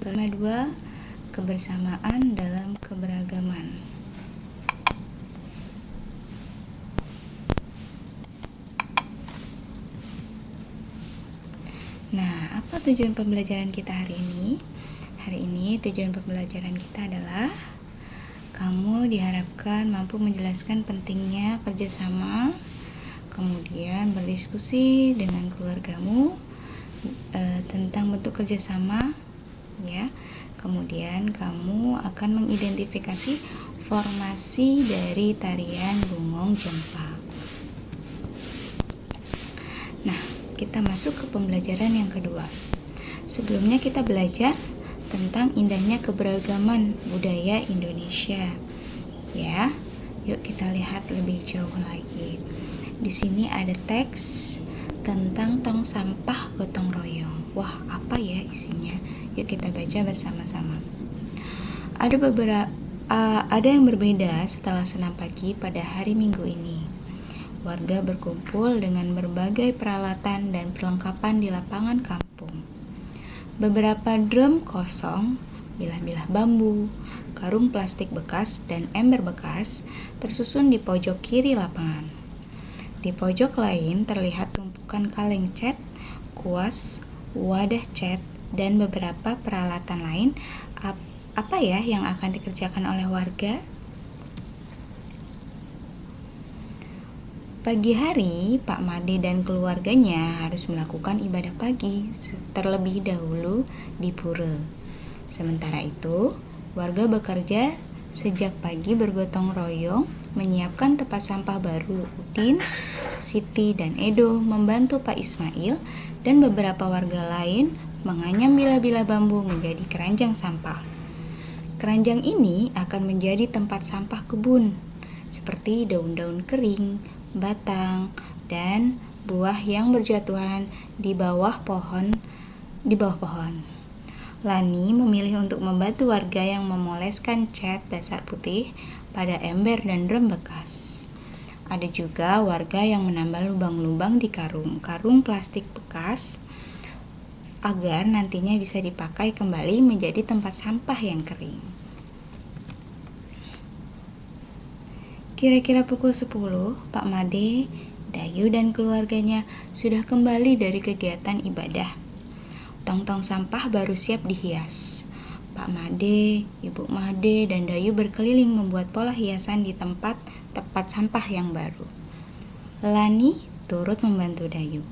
2. Kebersamaan dalam keberagaman. Nah, apa tujuan pembelajaran kita hari ini? Hari ini tujuan pembelajaran kita adalah kamu diharapkan mampu menjelaskan pentingnya kerjasama, kemudian berdiskusi dengan keluargamu tentang bentuk kerjasama, ya. Kemudian kamu akan mengidentifikasi formasi dari tarian Bungong Jempa. Nah, kita masuk ke pembelajaran yang kedua. Sebelumnya kita belajar tentang indahnya keberagaman budaya Indonesia. Ya, yuk kita lihat lebih jauh lagi. Di sini ada teks tentang tong sampah gotong royong. Wah, apa ya isinya? Yuk kita baca bersama-sama. Ada yang berbeda setelah senam pagi pada hari Minggu ini. Warga berkumpul dengan berbagai peralatan dan perlengkapan di lapangan kampung. Beberapa drum kosong, bilah-bilah bambu, karung plastik bekas, dan ember bekas tersusun di pojok kiri lapangan. Di pojok lain terlihat tumpukan kaleng cat, kuas, wadah cat, dan beberapa peralatan lain. Apa ya yang akan dikerjakan oleh warga? Pagi hari, Pak Made dan keluarganya harus melakukan ibadah pagi terlebih dahulu di pura. Sementara itu, warga bekerja sejak pagi bergotong royong menyiapkan tempat sampah baru. Udin, Siti, dan Edo membantu Pak Ismail dan beberapa warga lain menganyam bilah-bilah bambu menjadi keranjang sampah. Keranjang ini akan menjadi tempat sampah kebun, seperti daun-daun kering, batang, dan buah yang berjatuhan di bawah pohon. Lani memilih untuk membantu warga yang memoleskan cat dasar putih pada ember dan drum bekas. Ada juga warga yang menambah lubang-lubang di karung plastik bekas agar nantinya bisa dipakai kembali menjadi tempat sampah yang kering. Kira-kira pukul 10, Pak Made, Dayu, dan keluarganya sudah kembali dari kegiatan ibadah. Tong-tong sampah baru siap dihias. Pak Made, Ibu Made, dan Dayu berkeliling membuat pola hiasan di tempat sampah yang baru. Lani turut membantu Dayu.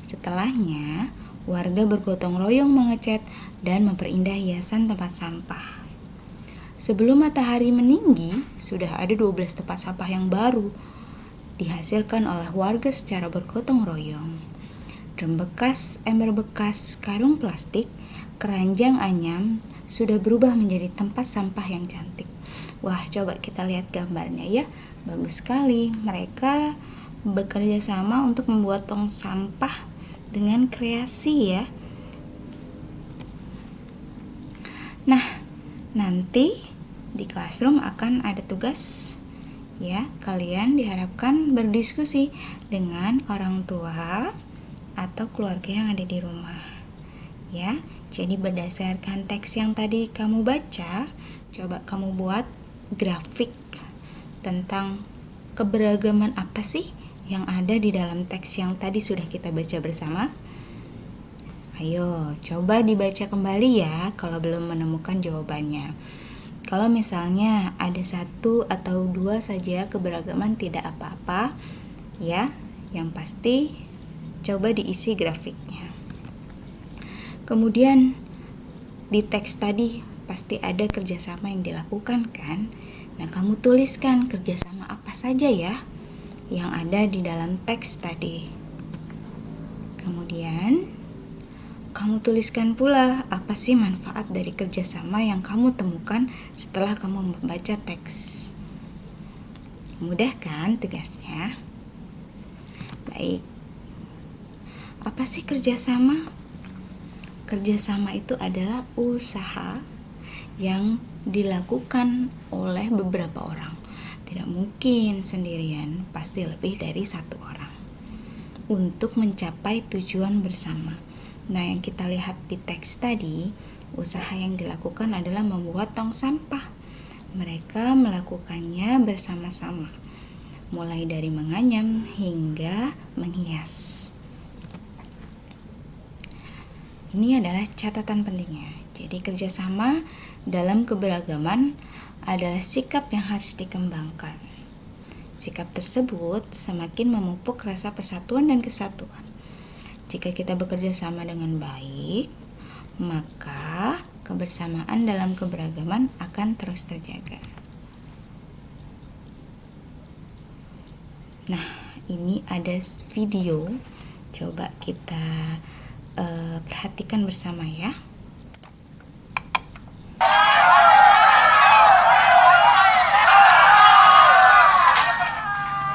Setelahnya, warga bergotong royong mengecat dan memperindah hiasan tempat sampah. Sebelum matahari meninggi, sudah ada 12 tempat sampah yang baru dihasilkan oleh warga secara bergotong royong. Drum bekas, ember bekas, karung plastik, keranjang anyam sudah berubah menjadi tempat sampah yang cantik. Wah, coba kita lihat gambarnya ya. Bagus sekali. Mereka bekerja sama untuk membuat tong sampah dengan kreasi ya. Nah, nanti di classroom akan ada tugas ya. Kalian diharapkan berdiskusi dengan orang tua atau keluarga yang ada di rumah ya. Jadi berdasarkan teks yang tadi kamu baca, coba kamu buat grafik tentang keberagaman apa sih yang ada di dalam teks yang tadi sudah kita baca bersama. Ayo, coba dibaca kembali ya kalau belum menemukan jawabannya. Kalau misalnya ada 1 atau 2 saja keberagaman tidak apa-apa ya. Yang pasti coba diisi grafiknya. Kemudian di teks tadi pasti ada kerjasama yang dilakukan kan? Nah, kamu tuliskan kerjasama apa saja ya yang ada di dalam teks tadi. Kemudian kamu tuliskan pula apa sih manfaat dari kerjasama yang kamu temukan setelah kamu membaca teks. Mudah kan tugasnya? Baik. Apa sih kerjasama? Kerjasama itu adalah usaha yang dilakukan oleh beberapa orang. Tidak mungkin sendirian, pasti lebih dari 1 orang. Untuk mencapai tujuan bersama. Nah, yang kita lihat di teks tadi, usaha yang dilakukan adalah membuat tong sampah. Mereka melakukannya bersama-sama, mulai dari menganyam hingga menghias. Ini adalah catatan pentingnya. Jadi kerjasama dalam keberagaman adalah sikap yang harus dikembangkan. Sikap tersebut semakin memupuk rasa persatuan dan kesatuan. Jika kita bekerja sama dengan baik, maka kebersamaan dalam keberagaman akan terus terjaga. Nah, ini ada video. Coba kita perhatikan bersama ya.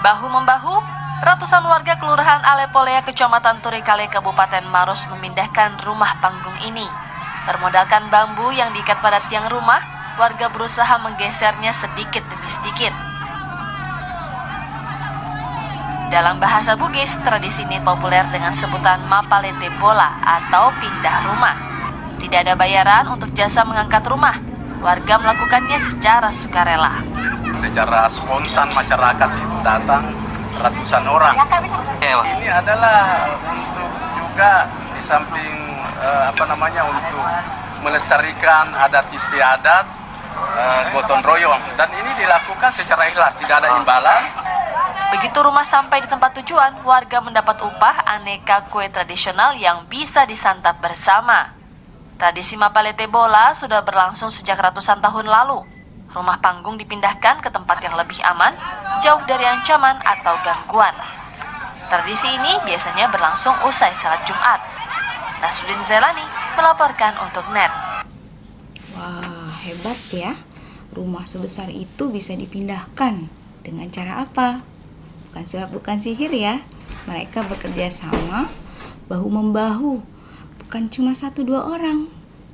Bahu-membahu, ratusan warga Kelurahan Alepolea, Kecamatan Turikale, Kabupaten Maros memindahkan rumah panggung ini. Bermodalkan bambu yang diikat pada tiang rumah, warga berusaha menggesernya sedikit demi sedikit. Dalam bahasa Bugis, tradisi ini populer dengan sebutan mapalete bola atau pindah rumah. Tidak ada bayaran untuk jasa mengangkat rumah. Warga melakukannya secara sukarela. Secara spontan masyarakat itu datang ratusan orang. Ini adalah untuk juga di samping untuk melestarikan adat istiadat, gotong royong, dan ini dilakukan secara ikhlas, tidak ada imbalan. Begitu rumah sampai di tempat tujuan, warga mendapat upah aneka kue tradisional yang bisa disantap bersama. Tradisi mapalete bola sudah berlangsung sejak ratusan tahun lalu. Rumah panggung dipindahkan ke tempat yang lebih aman, jauh dari ancaman atau gangguan. Tradisi ini biasanya berlangsung usai salat Jumat. Nasruddin Zailani melaporkan untuk NET. Wah, hebat ya. Rumah sebesar itu bisa dipindahkan. Dengan cara apa? Bukan sulap, bukan sihir ya. Mereka bekerja sama, bahu-membahu. Bukan cuma 1-2 orang,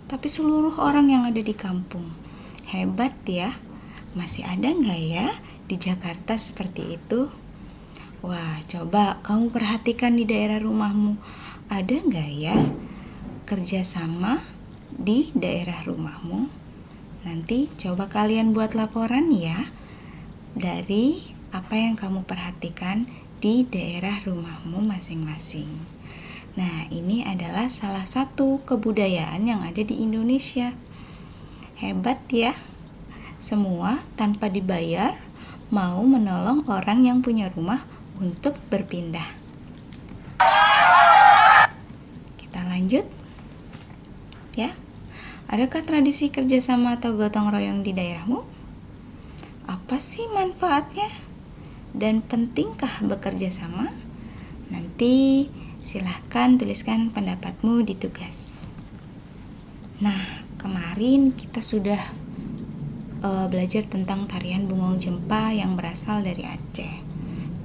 tapi seluruh orang yang ada di kampung. Hebat ya. Masih ada nggak ya di Jakarta seperti itu? Wah, coba kamu perhatikan di daerah rumahmu. Ada nggak ya kerjasama di daerah rumahmu? Nanti coba kalian buat laporan ya dari apa yang kamu perhatikan di daerah rumahmu masing-masing. Nah, ini adalah salah satu kebudayaan yang ada di Indonesia. Hebat ya. Semua tanpa dibayar mau menolong orang yang punya rumah untuk berpindah. Kita lanjut. Ya. Adakah tradisi kerjasama atau gotong royong di daerahmu? Apa sih manfaatnya? Dan pentingkah bekerja sama? Nanti silahkan tuliskan pendapatmu di tugas. Nah, kemarin kita sudah belajar tentang tarian Bungong Jempa yang berasal dari Aceh.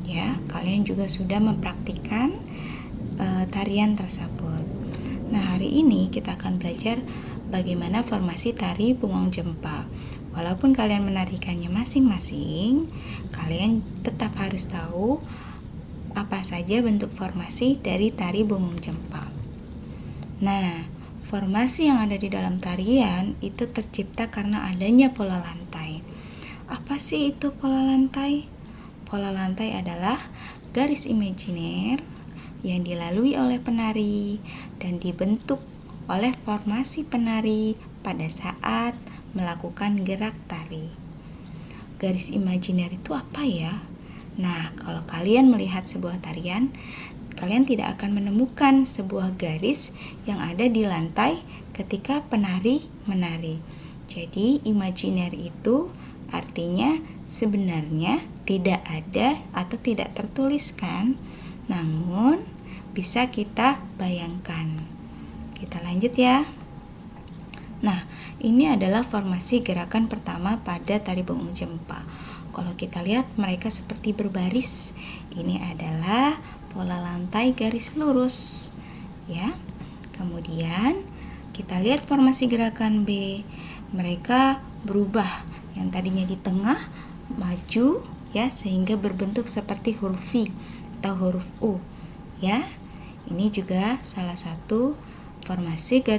Ya, kalian juga sudah mempraktikkan tarian tersebut. Nah, hari ini kita akan belajar bagaimana formasi tari Bungong Jempa. Walaupun kalian menarikannya masing-masing, kalian tetap harus tahu apa saja bentuk formasi dari tari Bungong Jempa. Nah, formasi yang ada di dalam tarian itu tercipta karena adanya pola lantai. Apa sih itu pola lantai? Pola lantai adalah garis imajiner yang dilalui oleh penari dan dibentuk oleh formasi penari pada saat melakukan gerak tari. Garis imajiner itu apa ya? Nah, kalau kalian melihat sebuah tarian, kalian tidak akan menemukan sebuah garis yang ada di lantai ketika penari menari. Jadi, imajiner itu artinya sebenarnya tidak ada atau tidak tertuliskan, namun bisa kita bayangkan. Kita lanjut ya. Nah, ini adalah formasi gerakan pertama pada tari Bungong Jempa. Kalau kita lihat mereka seperti berbaris. Ini adalah pola lantai garis lurus. Ya. Kemudian kita lihat formasi gerakan B. Mereka berubah, yang tadinya di tengah maju ya sehingga berbentuk seperti huruf V atau huruf U. Ya. Ini juga salah satu formasi garis